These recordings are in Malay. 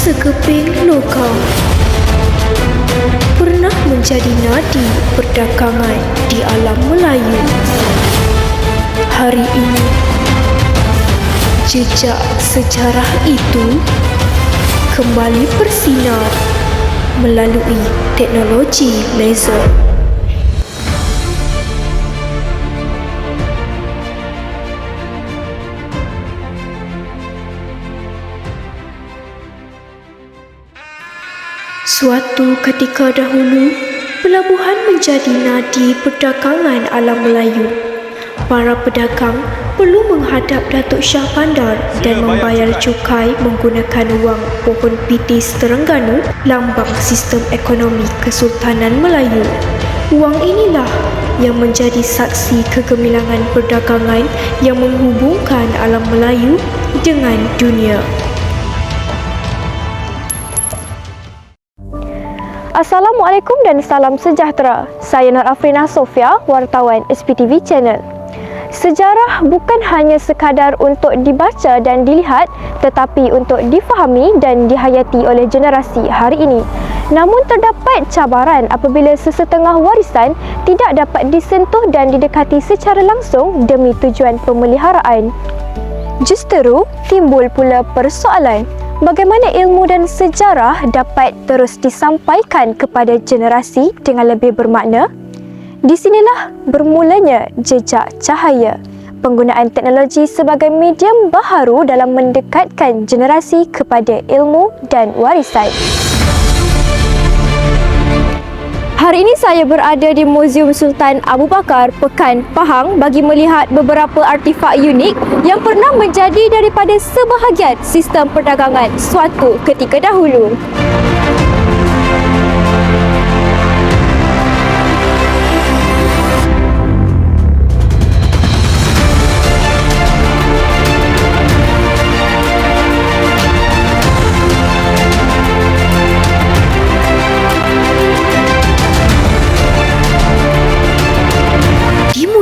sekeping logam pernah menjadi nadi perdagangan di alam Melayu. Hari ini, jejak sejarah itu kembali bersinar melalui teknologi laser. Suatu ketika dahulu, pelabuhan menjadi nadi perdagangan alam Melayu. Para pedagang perlu menghadap Datuk Shah Bandar dan membayar cukai menggunakan wang pohon pitis Terengganu, lambang sistem ekonomi Kesultanan Melayu. Wang inilah yang menjadi saksi kegemilangan perdagangan yang menghubungkan alam Melayu dengan dunia. Assalamualaikum dan salam sejahtera. Saya Nur Afrina Sofia, wartawan SPTV Channel. Sejarah bukan hanya sekadar untuk dibaca dan dilihat, tetapi untuk difahami dan dihayati oleh generasi hari ini. Namun terdapat cabaran apabila sesetengah warisan tidak dapat disentuh dan didekati secara langsung demi tujuan pemeliharaan. Justeru, timbul pula persoalan, bagaimana ilmu dan sejarah dapat terus disampaikan kepada generasi dengan lebih bermakna? Di sinilah bermulanya jejak cahaya, penggunaan teknologi sebagai medium baharu dalam mendekatkan generasi kepada ilmu dan warisan. Hari ini saya berada di Muzium Sultan Abu Bakar, Pekan Pahang bagi melihat beberapa artifak unik yang pernah menjadi daripada sebahagian sistem perdagangan suatu ketika dahulu.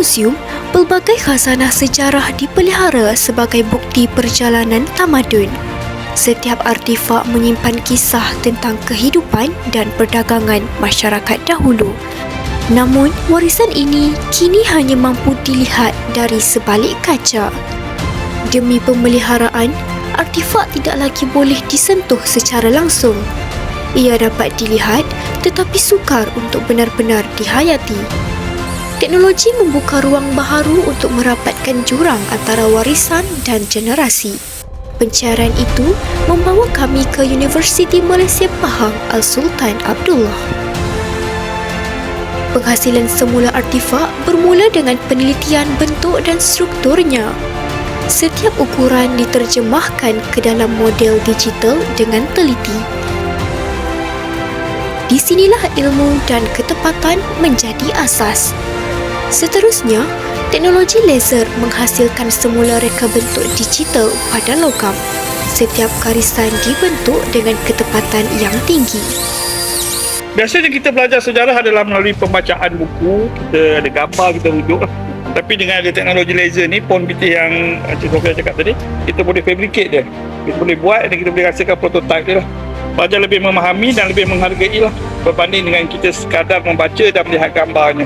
Museum, pelbagai khazanah sejarah dipelihara sebagai bukti perjalanan tamadun. Setiap artifak menyimpan kisah tentang kehidupan dan perdagangan masyarakat dahulu. Namun, warisan ini kini hanya mampu dilihat dari sebalik kaca. Demi pemeliharaan, artifak tidak lagi boleh disentuh secara langsung. Ia dapat dilihat tetapi sukar untuk benar-benar dihayati. Teknologi membuka ruang baharu untuk merapatkan jurang antara warisan dan generasi. Pencarian itu membawa kami ke Universiti Malaysia Pahang Al-Sultan Abdullah. Penghasilan semula artifak bermula dengan penelitian bentuk dan strukturnya. Setiap ukuran diterjemahkan ke dalam model digital dengan teliti. Di sinilah ilmu dan ketepatan menjadi asas. Seterusnya, teknologi laser menghasilkan semula reka bentuk digital pada logam. Setiap garisan dibentuk dengan ketepatan yang tinggi. Biasanya kita belajar sejarah adalah melalui pembacaan buku, kita ada gambar, kita rujuk. Tapi dengan ada teknologi laser ni, pohon putih yang Encik Sofia cakap tadi, kita boleh fabricate dia. Kita boleh buat dan kita boleh hasilkan prototype dia lah. Belajar lebih memahami dan lebih menghargai lah berbanding dengan kita sekadar membaca dan melihat gambarnya.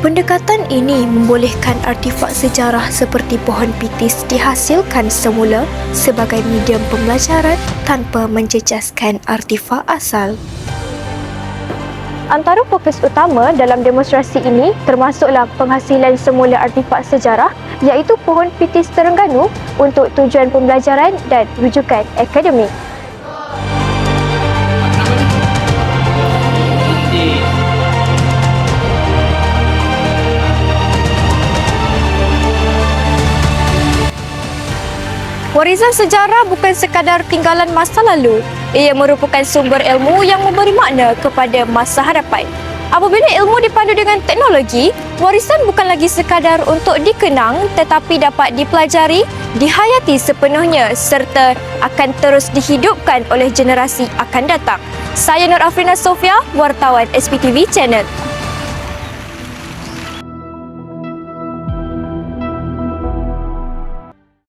Pendekatan ini membolehkan artifak sejarah seperti pohon pitis dihasilkan semula sebagai medium pembelajaran tanpa menjejaskan artifak asal. Antara fokus utama dalam demonstrasi ini termasuklah penghasilan semula artifak sejarah iaitu pohon pitis Terengganu untuk tujuan pembelajaran dan rujukan akademik. Warisan sejarah bukan sekadar tinggalan masa lalu. Ia merupakan sumber ilmu yang memberi makna kepada masa hadapan. Apabila ilmu dipandu dengan teknologi, warisan bukan lagi sekadar untuk dikenang tetapi dapat dipelajari, dihayati sepenuhnya serta akan terus dihidupkan oleh generasi akan datang. Saya Nur Afrina Sofia, wartawan SPTV Channel.